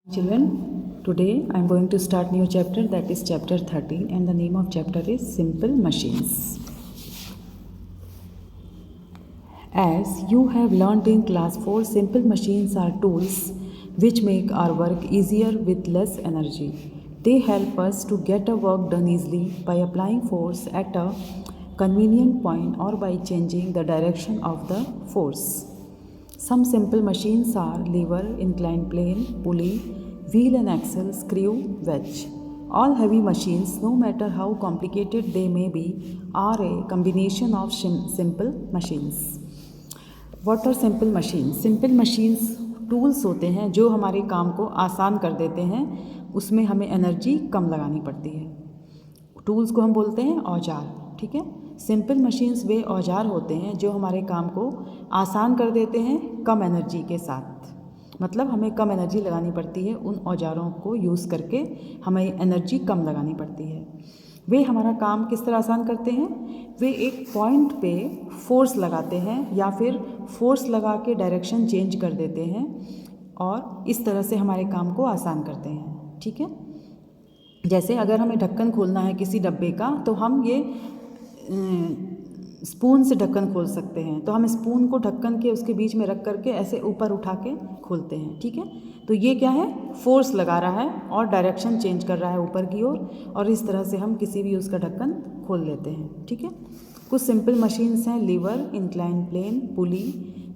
Children, today I am going to start new chapter, that is chapter 13, and the name of chapter is Simple Machines. As you have learned in class 4, simple machines are tools which make our work easier with less energy. They help us to get our work done easily by applying force at a convenient point or by changing the direction of the force. Some simple machines are lever, inclined plane, pulley, wheel and axle, screw, wedge. All heavy machines, no matter how complicated they may be, are a combination of simple machines. What are simple machines? Simple machines tools होते हैं जो हमारे काम को आसान कर देते हैं, उसमें हमें एनर्जी कम लगानी पड़ती है. टूल्स को हम बोलते हैं औजार. ठीक है. सिंपल मशीन्स वे औजार होते हैं जो हमारे काम को आसान कर देते हैं कम एनर्जी के साथ. मतलब हमें कम एनर्जी लगानी पड़ती है, उन औजारों को यूज़ करके हमें एनर्जी कम लगानी पड़ती है. वे हमारा काम किस तरह आसान करते हैं? वे एक पॉइंट पे फोर्स लगाते हैं या फिर फोर्स लगा के डायरेक्शन चेंज कर देते हैं और इस तरह से हमारे काम को आसान करते हैं. ठीक है. जैसे अगर हमें ढक्कन खोलना है किसी डब्बे का, तो हम ये स्पून से ढक्कन खोल सकते हैं. तो हम स्पून को ढक्कन के उसके बीच में रख करके ऐसे ऊपर उठा के खोलते हैं. ठीक है. तो ये क्या है? फोर्स लगा रहा है और डायरेक्शन चेंज कर रहा है ऊपर की ओर, और इस तरह से हम किसी भी उसका ढक्कन खोल लेते हैं. ठीक है. कुछ सिंपल मशीन्स हैं लीवर, इंक्लाइन प्लेन, पुली,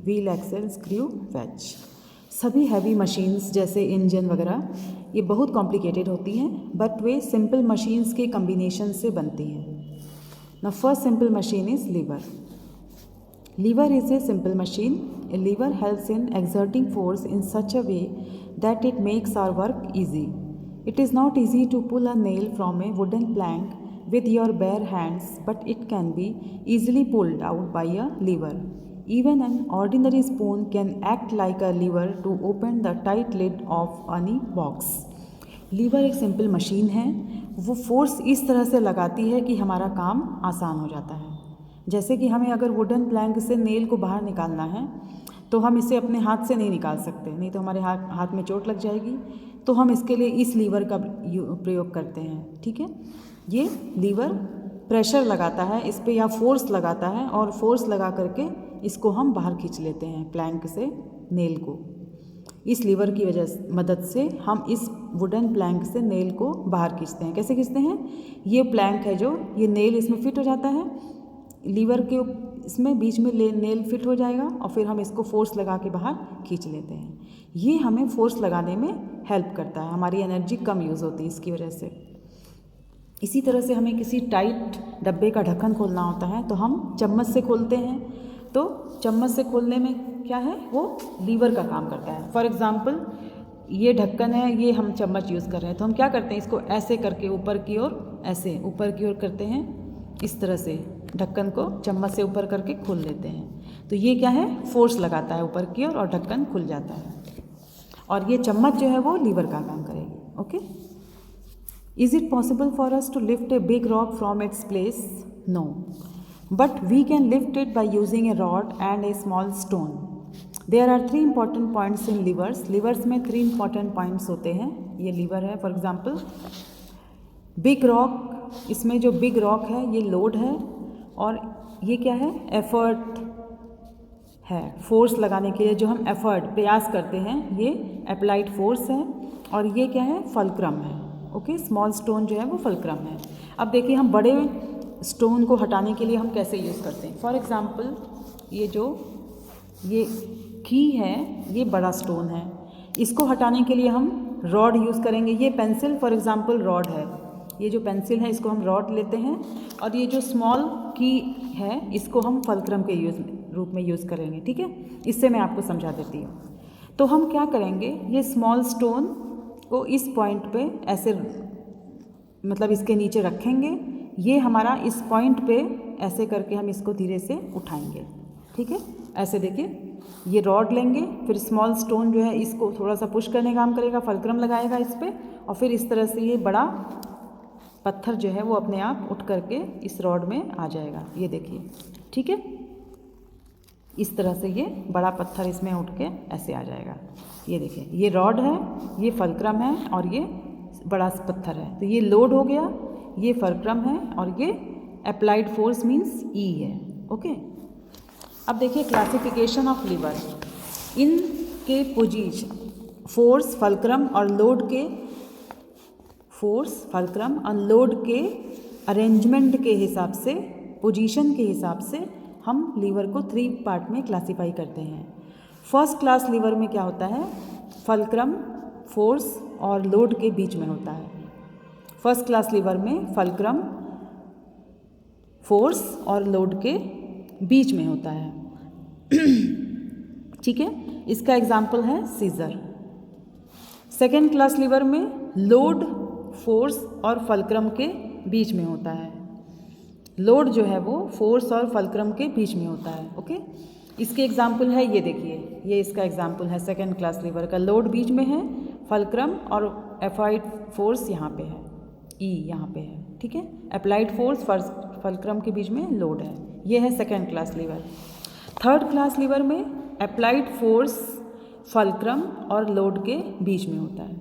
व्हील एक्सेल, स्क्रू, वेज. सभी हैवी मशीन्स जैसे इंजन वगैरह ये बहुत कॉम्प्लिकेटेड होती हैं, बट वे सिंपल मशीन्स के कम्बिनेशन से बनती हैं. Now first simple machine is lever. Lever is a simple machine. A lever helps in exerting force in such a way that it makes our work easy. It is not easy to pull a nail from a wooden plank with your bare hands, but it can be easily pulled out by a lever. Even an ordinary spoon can act like a lever to open the tight lid of any box. Lever एक simple machine है. वो force इस तरह से लगाती है कि हमारा काम आसान हो जाता है. जैसे कि हमें अगर वुडन प्लैंक से नेल को बाहर निकालना है तो हम इसे अपने हाथ से नहीं निकाल सकते, नहीं तो हमारे हाथ में चोट लग जाएगी. तो हम इसके लिए इस लीवर का प्रयोग करते हैं. ठीक है. ये लीवर प्रेशर लगाता है इस पर या फोर्स लगाता है, और फोर्स लगा करके इसको हम बाहर खींच लेते हैं प्लैंक से नेल को. इस लीवर की मदद से हम इस वुडन प्लैंक से नेल को बाहर खींचते हैं. कैसे खींचते हैं? ये प्लैंक है जो, ये नेल इसमें फिट हो जाता है, लीवर के इसमें बीच में नेल फिट हो जाएगा और फिर हम इसको फोर्स लगा के बाहर खींच लेते हैं. ये हमें फोर्स लगाने में हेल्प करता है, हमारी एनर्जी कम यूज़ होती है इसकी वजह से. इसी तरह से हमें किसी टाइट डब्बे का ढक्कन खोलना होता है तो हम चम्मच से खोलते हैं. तो चम्मच से खोलने में क्या है? वो लीवर का काम करता है. फॉर एग्ज़ाम्पल ये ढक्कन है, ये हम चम्मच यूज़ कर रहे हैं, तो हम क्या करते हैं? इसको ऐसे करके ऊपर की ओर, ऐसे ऊपर की ओर करते हैं. इस तरह से ढक्कन को चम्मच से ऊपर करके खोल लेते हैं. तो ये क्या है? फोर्स लगाता है ऊपर की ओर और ढक्कन खुल जाता है. और ये चम्मच जो है वो लीवर का काम करेगी. Okay. Is it possible for us to lift a big rock from its place? No, but we can lift it by using a rod and a small stone. There are 3 important points in levers. Levers में 3 important points होते हैं. ये liver है. For example big rock, इसमें जो big rock है ये load है, और ये क्या है? एफर्ट है. फोर्स लगाने के लिए जो हम एफर्ट प्रयास करते हैं ये अप्लाइड फोर्स है. और ये क्या है? फल्क्रम है. ओके. स्मॉल स्टोन जो है वो फल्क्रम है. अब देखिए हम बड़े स्टोन को हटाने के लिए हम कैसे यूज़ करते हैं. फॉर एग्ज़ाम्पल ये की है, ये बड़ा स्टोन है, इसको हटाने के लिए हम रॉड यूज़ करेंगे. ये पेंसिल फॉर एग्ज़ाम्पल रॉड है, ये जो पेंसिल है इसको हम रॉड लेते हैं, और ये जो स्मॉल की है इसको हम फल्क्रम के रूप में यूज़ करेंगे. ठीक है. इससे मैं आपको समझा देती हूँ. तो हम क्या करेंगे? ये स्मॉल स्टोन को इस पॉइंट पे ऐसे, मतलब इसके नीचे रखेंगे. ये हमारा इस पॉइंट पे ऐसे करके हम इसको धीरे से उठाएंगे. ठीक है. ऐसे देखिए, ये रॉड लेंगे, फिर स्मॉल स्टोन जो है इसको थोड़ा सा पुश करने का काम करेगा, फल्क्रम लगाएगा इस पर, और फिर इस तरह से ये बड़ा पत्थर जो है वो अपने आप उठ करके इस रॉड में आ जाएगा. ये देखिए. ठीक है. इस तरह से ये बड़ा पत्थर इसमें उठ के ऐसे आ जाएगा। ये देखिए, ये रॉड है, ये फल्क्रम है और ये बड़ा पत्थर है। तो ये लोड हो गया, ये फल्क्रम है और ये अप्लाइड फोर्स मीन्स ई है। ओके, अब देखिए क्लासिफिकेशन ऑफ लीवर। इन के पोजीशन फोर्स, फल्क्रम और लोड के अरेंजमेंट के हिसाब से, पोजीशन के हिसाब से हम लीवर को 3 पार्ट में क्लासीफाई करते हैं। फर्स्ट क्लास लीवर में क्या होता है, फल्क्रम फोर्स और लोड के बीच में होता है। फर्स्ट क्लास लीवर में फल्क्रम फोर्स और लोड के बीच में होता है। ठीक है, इसका एग्जाम्पल है सीजर। सेकेंड क्लास लीवर में लोड फोर्स और फल्क्रम के बीच में होता है। लोड जो है वो फोर्स और फल्क्रम के बीच में होता है। ओके, इसके एग्जाम्पल है, ये देखिए, ये इसका एग्जाम्पल है सेकेंड क्लास लीवर का। लोड बीच में है, फल्क्रम और अप्लाइड फोर्स यहाँ पे है, ई यहाँ पे है। ठीक है, अप्लाइड फोर्स फल्क्रम के बीच में लोड है। ये है second class lever. Third class lever में अप्लाइड फोर्स फल्क्रम और लोड के बीच में होता है।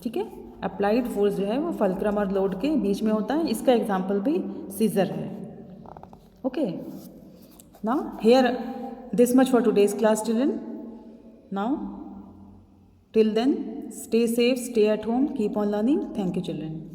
ठीक है, अप्लाइड फोर्स जो है वो फल्क्रम और लोड के बीच में होता है। इसका एग्जाम्पल भी सीजर है। Okay, now here this much for today's class, children. Now till then, stay safe, stay at home, keep on learning. Thank you, children.